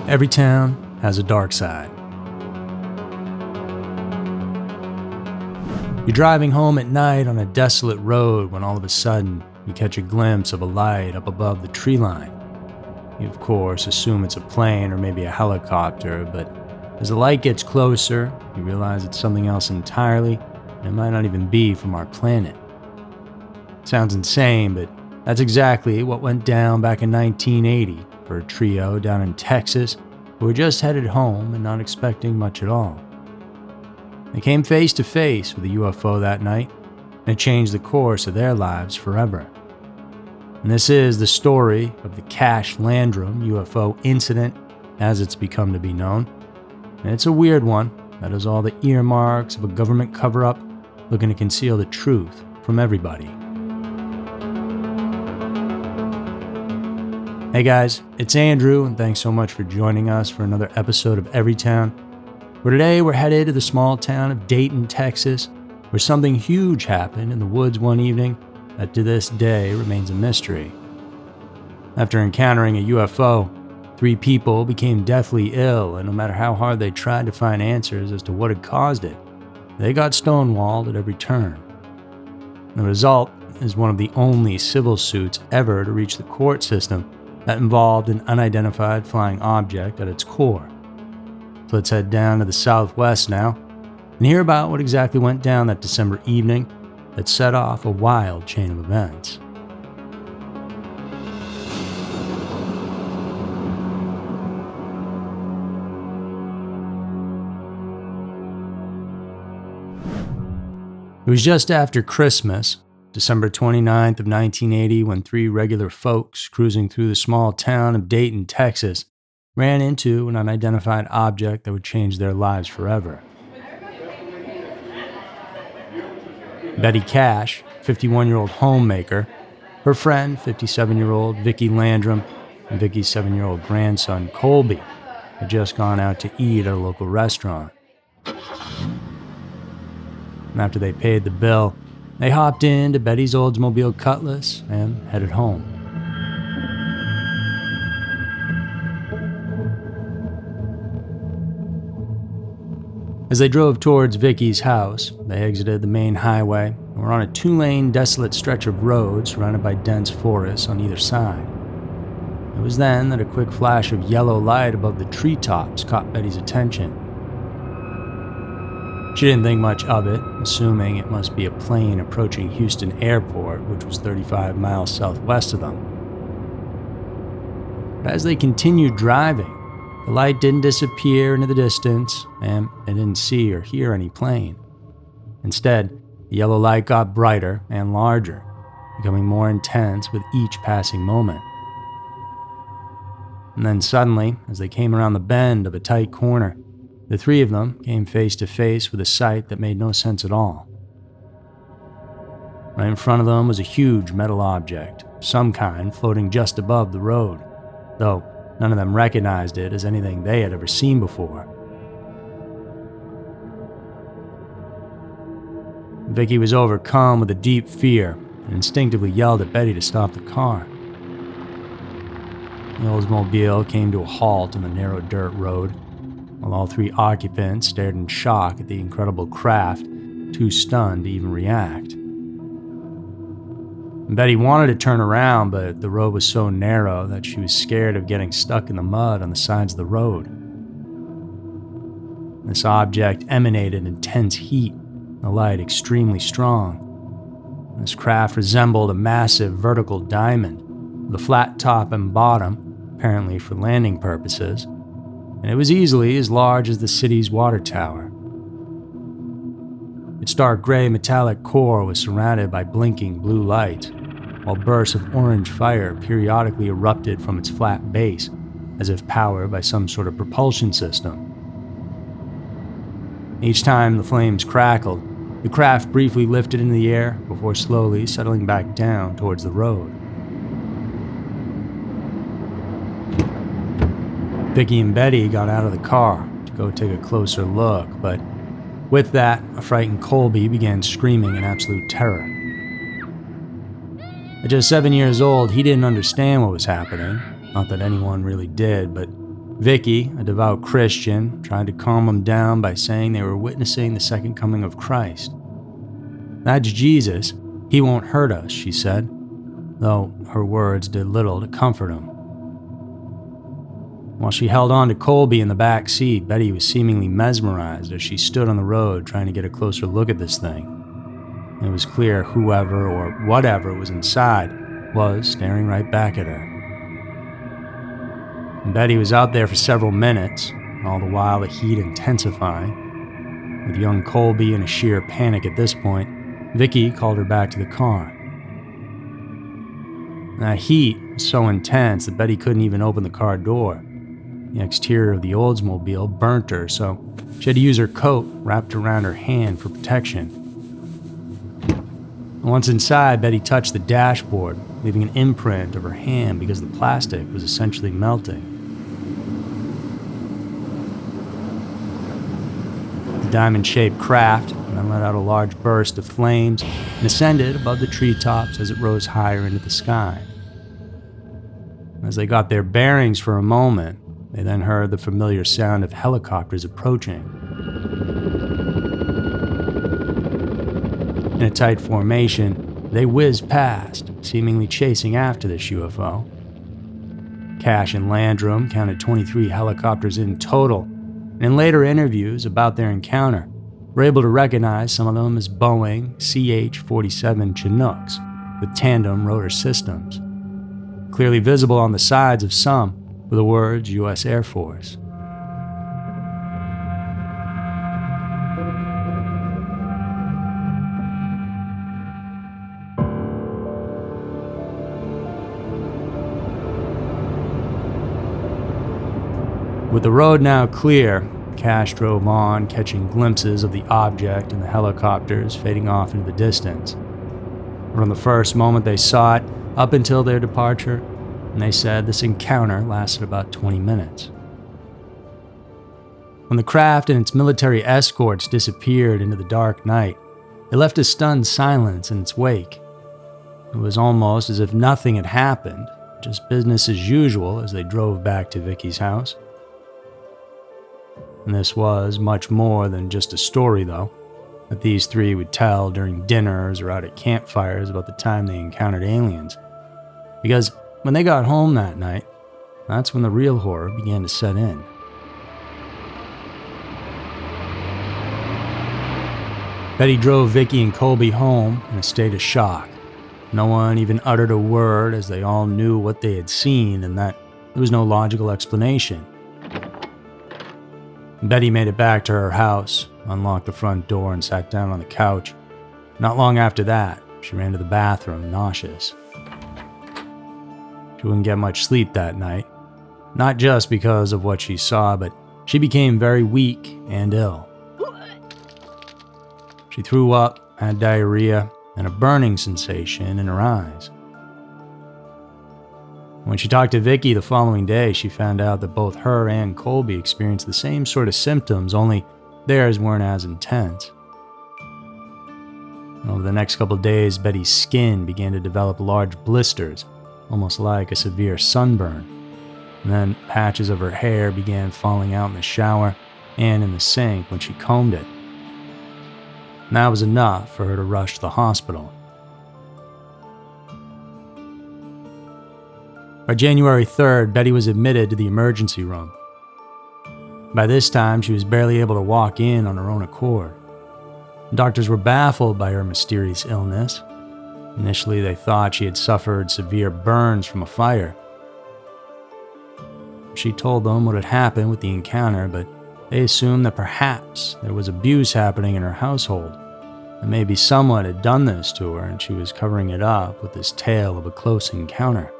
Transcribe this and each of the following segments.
Every town has a dark side. You're driving home at night on a desolate road when all of a sudden you catch a glimpse of a light up above the tree line. You, of course, assume it's a plane or maybe a helicopter, but as the light gets closer, you realize it's something else entirely, and it might not even be from our planet. Sounds insane, but that's exactly what went down back in 1980 for a trio down in Texas who were just headed home and not expecting much at all. They came face to face with a UFO that night, and it changed the course of their lives forever. And this is the story of the Cache Landrum UFO incident, as it's become to be known. And it's a weird one that has all the earmarks of a government cover-up looking to conceal the truth from everybody. Hey guys, it's Andrew, and thanks so much for joining us for another episode of Everytown, where today we're headed to the small town of Dayton, Texas, where something huge happened in the woods one evening that to this day remains a mystery. After encountering a UFO, 3 people became deathly ill, and no matter how hard they tried to find answers as to what had caused it, they got stonewalled at every turn. The result is one of the only civil suits ever to reach the court system that involved an unidentified flying object at its core. So let's head down to the southwest now and hear about what exactly went down that December evening that set off a wild chain of events. It was just after Christmas, December 29th of 1980, when 3 regular folks cruising through the small town of Dayton, Texas, ran into an unidentified object that would change their lives forever. Betty Cash, 51-year-old homemaker, her friend, 57-year-old Vicki Landrum, and Vicki's 7-year-old grandson, Colby, had just gone out to eat at a local restaurant. And after they paid the bill, they hopped into Betty's Oldsmobile Cutlass and headed home. As they drove towards Vicky's house, they exited the main highway and were on a 2-lane desolate stretch of road surrounded by dense forests on either side. It was then that a quick flash of yellow light above the treetops caught Betty's attention. She didn't think much of it, assuming it must be a plane approaching Houston Airport, which was 35 miles southwest of them. But as they continued driving, the light didn't disappear into the distance, and they didn't see or hear any plane. Instead, the yellow light got brighter and larger, becoming more intense with each passing moment. And then suddenly, as they came around the bend of a tight corner, the 3 of them came face to face with a sight that made no sense at all. Right in front of them was a huge metal object, of some kind, floating just above the road, though none of them recognized it as anything they had ever seen before. Vicki was overcome with a deep fear and instinctively yelled at Betty to stop the car. The Oldsmobile came to a halt on the narrow dirt road, while all 3 occupants stared in shock at the incredible craft, too stunned to even react. Betty wanted to turn around, but the road was so narrow that she was scared of getting stuck in the mud on the sides of the road. This object emanated intense heat, the light extremely strong. This craft resembled a massive vertical diamond, with a flat top and bottom, apparently for landing purposes, and it was easily as large as the city's water tower. Its dark gray metallic core was surrounded by blinking blue lights, while bursts of orange fire periodically erupted from its flat base, as if powered by some sort of propulsion system. Each time the flames crackled, the craft briefly lifted into the air before slowly settling back down towards the road. Vicki and Betty got out of the car to go take a closer look, but with that, a frightened Colby began screaming in absolute terror. At just 7 years old, he didn't understand what was happening, not that anyone really did, but Vicky, a devout Christian, tried to calm them down by saying they were witnessing the second coming of Christ. "That's Jesus. He won't hurt us," she said, though her words did little to comfort him. While she held on to Colby in the back seat, Betty was seemingly mesmerized as she stood on the road trying to get a closer look at this thing. It was clear whoever or whatever was inside was staring right back at her. And Betty was out there for several minutes, all the while the heat intensifying. With young Colby in a sheer panic at this point, Vicky called her back to the car. That heat was so intense that Betty couldn't even open the car door. The exterior of the Oldsmobile burnt her, so she had to use her coat wrapped around her hand for protection. Once inside, Betty touched the dashboard, leaving an imprint of her hand because the plastic was essentially melting. The diamond-shaped craft then let out a large burst of flames and ascended above the treetops as it rose higher into the sky. As they got their bearings for a moment, they then heard the familiar sound of helicopters approaching. In a tight formation, they whizzed past, seemingly chasing after this UFO. Cash and Landrum counted 23 helicopters in total, and in later interviews about their encounter, were able to recognize some of them as Boeing CH-47 Chinooks with tandem rotor systems. Clearly visible on the sides of some were the words U.S. Air Force. With the road now clear, Cash drove on, catching glimpses of the object and the helicopters fading off into the distance. From the first moment they saw it up until their departure, and they said this encounter lasted about 20 minutes. When the craft and its military escorts disappeared into the dark night, it left a stunned silence in its wake. It was almost as if nothing had happened, just business as usual as they drove back to Vicky's house. And this was much more than just a story, though, that these three would tell during dinners or out at campfires about the time they encountered aliens. Because when they got home that night, that's when the real horror began to set in. Betty drove Vicky and Colby home in a state of shock. No one even uttered a word, as they all knew what they had seen and that there was no logical explanation. Betty made it back to her house, unlocked the front door, and sat down on the couch. Not long after that, she ran to the bathroom, nauseous. She wouldn't get much sleep that night, not just because of what she saw, but she became very weak and ill. She threw up, had diarrhea, and a burning sensation in her eyes. When she talked to Vicky the following day, she found out that both her and Colby experienced the same sort of symptoms, only theirs weren't as intense. Over the next couple of days, Betty's skin began to develop large blisters, almost like a severe sunburn. And then patches of her hair began falling out in the shower and in the sink when she combed it. And that was enough for her to rush to the hospital. By January 3rd, Betty was admitted to the emergency room. By this time, she was barely able to walk in on her own accord. Doctors were baffled by her mysterious illness. Initially, they thought she had suffered severe burns from a fire. She told them what had happened with the encounter, but they assumed that perhaps there was abuse happening in her household, and maybe someone had done this to her and she was covering it up with this tale of a close encounter.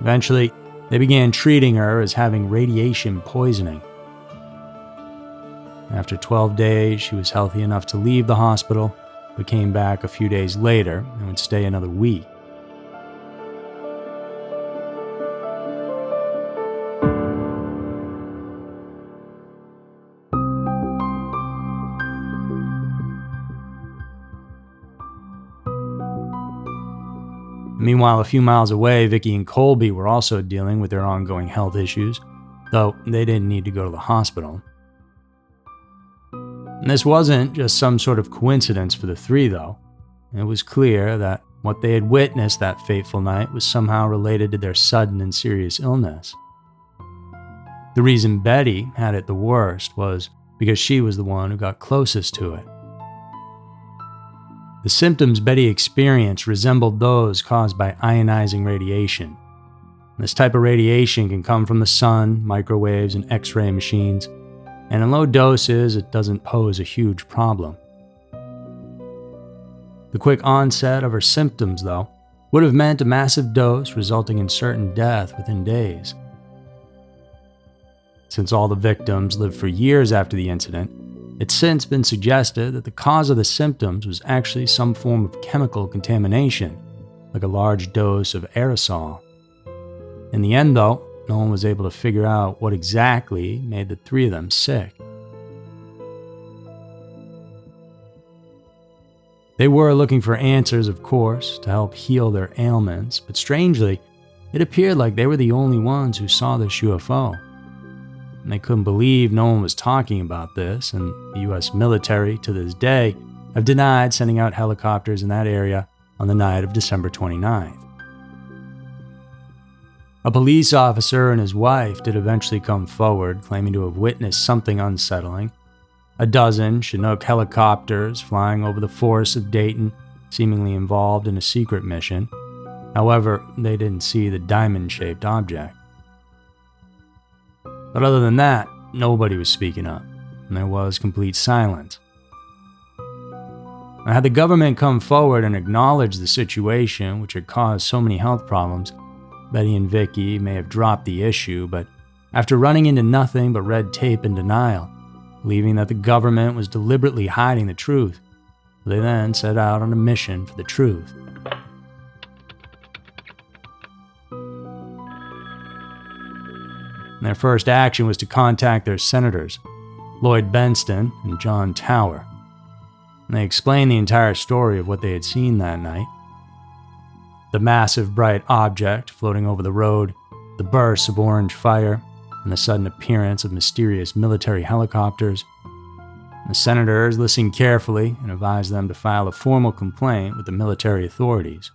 Eventually, they began treating her as having radiation poisoning. After 12 days, she was healthy enough to leave the hospital, but came back a few days later and would stay another week. Meanwhile, a few miles away, Vicky and Colby were also dealing with their ongoing health issues, though they didn't need to go to the hospital. And this wasn't just some sort of coincidence for the three, though. It was clear that what they had witnessed that fateful night was somehow related to their sudden and serious illness. The reason Betty had it the worst was because she was the one who got closest to it. The symptoms Betty experienced resembled those caused by ionizing radiation. This type of radiation can come from the sun, microwaves, and X-ray machines, and in low doses, it doesn't pose a huge problem. The quick onset of her symptoms, though, would have meant a massive dose resulting in certain death within days. Since all the victims lived for years after the incident, it's since been suggested that the cause of the symptoms was actually some form of chemical contamination, like a large dose of aerosol. In the end, though, no one was able to figure out what exactly made the three of them sick. They were looking for answers, of course, to help heal their ailments, but strangely, it appeared like they were the only ones who saw this UFO. And they couldn't believe no one was talking about this, and the US military, to this day, have denied sending out helicopters in that area on the night of December 29th. A police officer and his wife did eventually come forward, claiming to have witnessed something unsettling. A dozen Chinook helicopters flying over the forests of Dayton, seemingly involved in a secret mission. However, they didn't see the diamond-shaped object. But other than that, nobody was speaking up, and there was complete silence. Now, had the government come forward and acknowledged the situation, which had caused so many health problems, Betty and Vicky may have dropped the issue, but after running into nothing but red tape and denial, believing that the government was deliberately hiding the truth, they then set out on a mission for the truth. Their first action was to contact their senators, Lloyd Benston and John Tower. And they explained the entire story of what they had seen that night. The massive bright object floating over the road, the bursts of orange fire, and the sudden appearance of mysterious military helicopters. The senators listened carefully and advised them to file a formal complaint with the military authorities.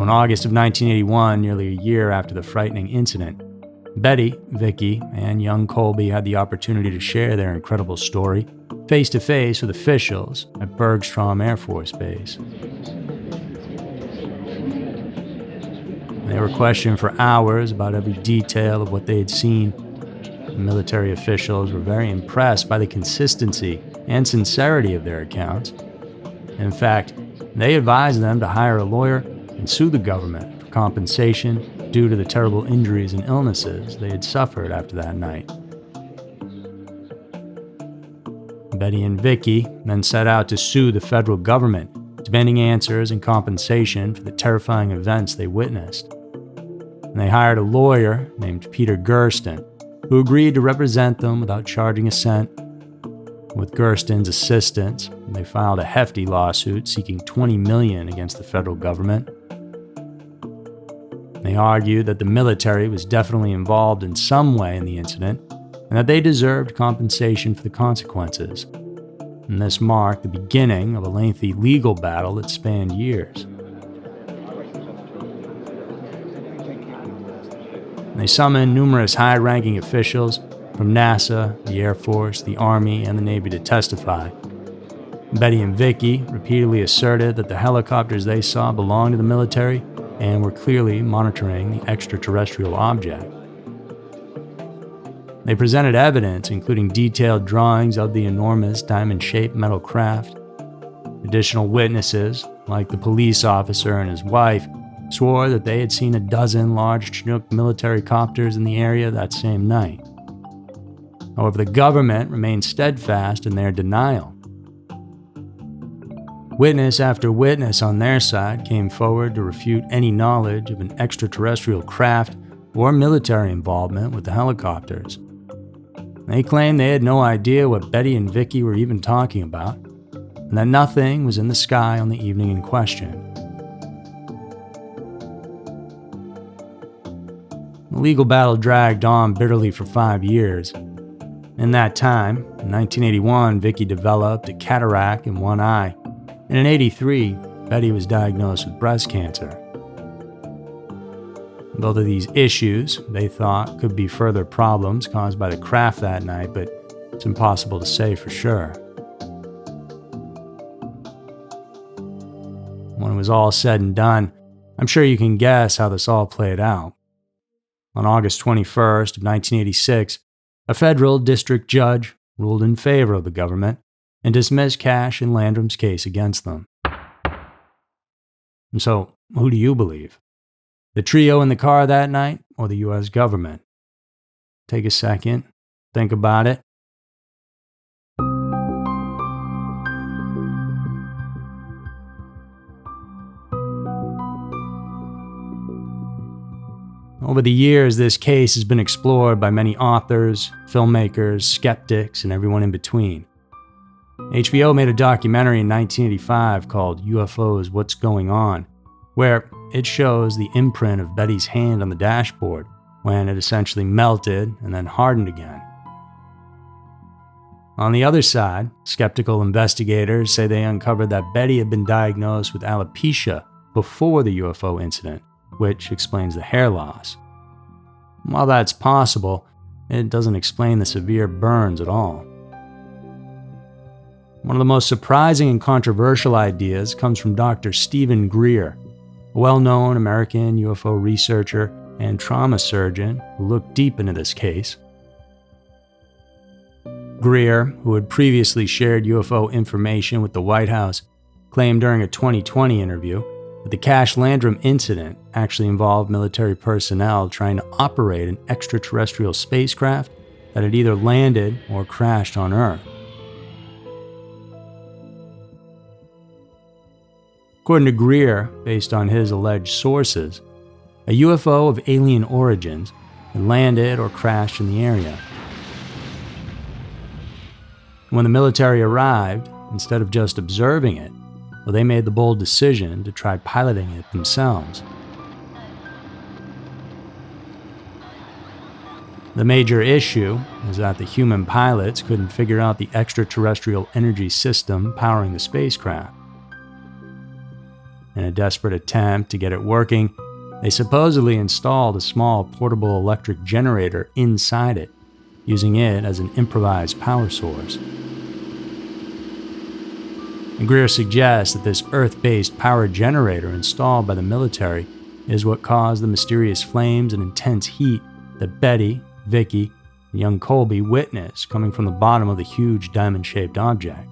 In August of 1981, nearly a year after the frightening incident, Betty, Vicky, and young Colby had the opportunity to share their incredible story face-to-face with officials at Bergstrom Air Force Base. They were questioned for hours about every detail of what they had seen. The military officials were very impressed by the consistency and sincerity of their accounts. In fact, they advised them to hire a lawyer and sue the government for compensation due to the terrible injuries and illnesses they had suffered after that night. Betty and Vicky then set out to sue the federal government, demanding answers and compensation for the terrifying events they witnessed. And they hired a lawyer named Peter Gersten, who agreed to represent them without charging a cent. With Gersten's assistance, they filed a hefty lawsuit seeking $20 million against the federal government. They argued that the military was definitely involved in some way in the incident, and that they deserved compensation for the consequences. And this marked the beginning of a lengthy legal battle that spanned years. They summoned numerous high-ranking officials from NASA, the Air Force, the Army, and the Navy to testify. Betty and Vicky repeatedly asserted that the helicopters they saw belonged to the military and were clearly monitoring the extraterrestrial object. They presented evidence, including detailed drawings of the enormous diamond-shaped metal craft. Additional witnesses, like the police officer and his wife, swore that they had seen a dozen large Chinook military copters in the area that same night. However, the government remained steadfast in their denial. Witness after witness on their side came forward to refute any knowledge of an extraterrestrial craft or military involvement with the helicopters. They claimed they had no idea what Betty and Vicky were even talking about, and that nothing was in the sky on the evening in question. The legal battle dragged on bitterly for 5 years. In that time, in 1981, Vicky developed a cataract in one eye, and in 1983, Betty was diagnosed with breast cancer. Both of these issues, they thought, could be further problems caused by the craft that night, but it's impossible to say for sure. When it was all said and done, I'm sure you can guess how this all played out. On August 21st of 1986, a federal district judge ruled in favor of the government and dismissed Cash and Landrum's case against them. And so, who do you believe? The trio in the car that night, or the U.S. government? Take a second, think about it. Over the years, this case has been explored by many authors, filmmakers, skeptics, and everyone in between. HBO made a documentary in 1985 called UFOs: What's Going On, where it shows the imprint of Betty's hand on the dashboard when it essentially melted and then hardened again. On the other side, skeptical investigators say they uncovered that Betty had been diagnosed with alopecia before the UFO incident, which explains the hair loss. While that's possible, it doesn't explain the severe burns at all. One of the most surprising and controversial ideas comes from Dr. Stephen Greer, a well-known American UFO researcher and trauma surgeon who looked deep into this case. Greer, who had previously shared UFO information with the White House, claimed during a 2020 interview that the Cash Landrum incident actually involved military personnel trying to operate an extraterrestrial spacecraft that had either landed or crashed on Earth. According to Greer, based on his alleged sources, a UFO of alien origins had landed or crashed in the area. When the military arrived, instead of just observing it, they made the bold decision to try piloting it themselves. The major issue is that the human pilots couldn't figure out the extraterrestrial energy system powering the spacecraft. In a desperate attempt to get it working, they supposedly installed a small portable electric generator inside it, using it as an improvised power source. And Greer suggests that this Earth-based power generator installed by the military is what caused the mysterious flames and intense heat that Betty, Vicky, and young Colby witnessed coming from the bottom of the huge diamond-shaped object.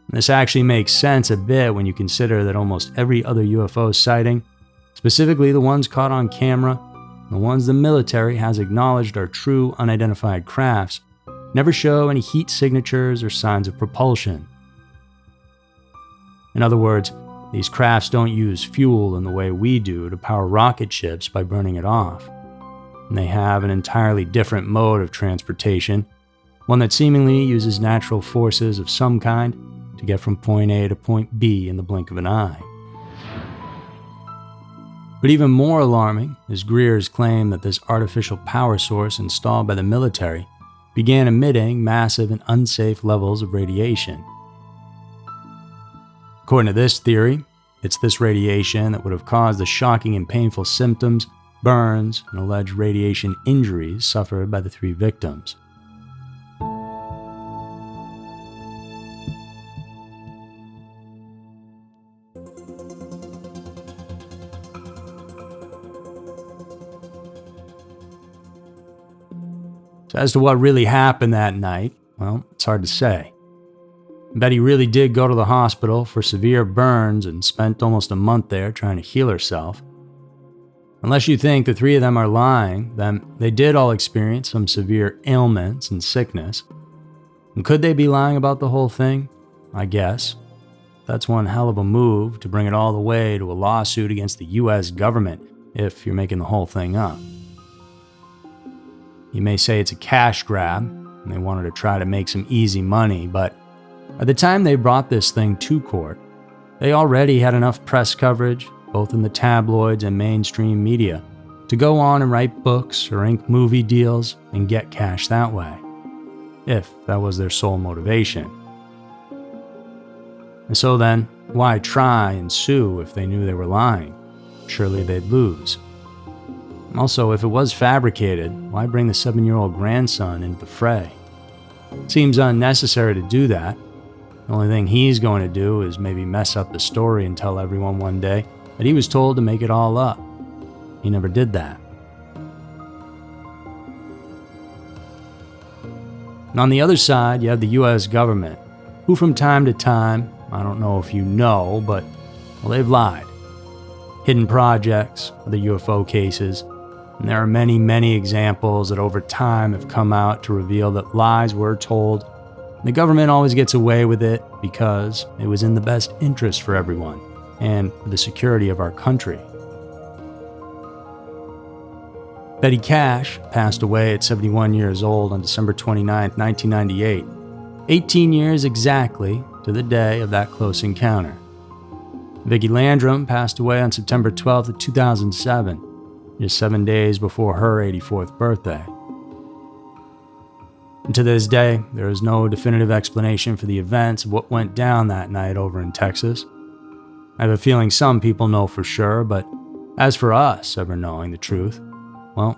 This actually makes sense a bit when you consider that almost every other UFO sighting, specifically the ones caught on camera, the ones the military has acknowledged are true unidentified crafts, never show any heat signatures or signs of propulsion. In other words, these crafts don't use fuel in the way we do to power rocket ships by burning it off. And they have an entirely different mode of transportation, one that seemingly uses natural forces of some kind to get from point A to point B in the blink of an eye. But even more alarming is Greer's claim that this artificial power source installed by the military began emitting massive and unsafe levels of radiation. According to this theory, it's this radiation that would have caused the shocking and painful symptoms, burns, and alleged radiation injuries suffered by the 3 victims. So as to what really happened that night, well, it's hard to say. Betty really did go to the hospital for severe burns and spent almost a month there trying to heal herself. Unless you think the 3 of them are lying, then they did all experience some severe ailments and sickness. And could they be lying about the whole thing? I guess. That's one hell of a move to bring it all the way to a lawsuit against the US government if you're making the whole thing up. You may say it's a cash grab, and they wanted to try to make some easy money, but by the time they brought this thing to court, they already had enough press coverage, both in the tabloids and mainstream media, to go on and write books or ink movie deals and get cash that way, if that was their sole motivation. And so then, why try and sue if they knew they were lying? Surely they'd lose. Also, if it was fabricated, why bring the 7-year-old grandson into the fray? Seems unnecessary to do that. The only thing he's going to do is maybe mess up the story and tell everyone one day that he was told to make it all up. He never did that. And on the other side, you have the US government, who from time to time, I don't know if you know, but, well, they've lied. Hidden projects, other UFO cases, and there are many, many examples that over time have come out to reveal that lies were told. The government always gets away with it because it was in the best interest for everyone and for the security of our country. Betty Cash passed away at 71 years old on December 29, 1998, 18 years exactly to the day of that close encounter. Vicki Landrum passed away on September 12, 2007, just 7 days before her 84th birthday. And to this day, there is no definitive explanation for the events of what went down that night over in Texas. I have a feeling some people know for sure, but as for us ever knowing the truth, well,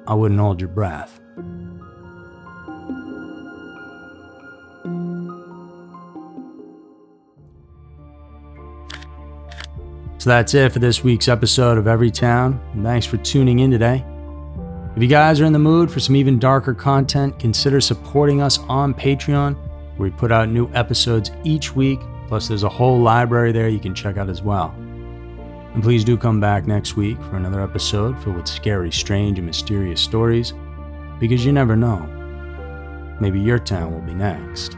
I wouldn't hold your breath. So that's it for this week's episode of Everytown. Thanks for tuning in today. If you guys are in the mood for some even darker content, consider supporting us on Patreon, where we put out new episodes each week. Plus, there's a whole library there you can check out as well. And please do come back next week for another episode filled with scary, strange, and mysterious stories, because you never know. Maybe your town will be next.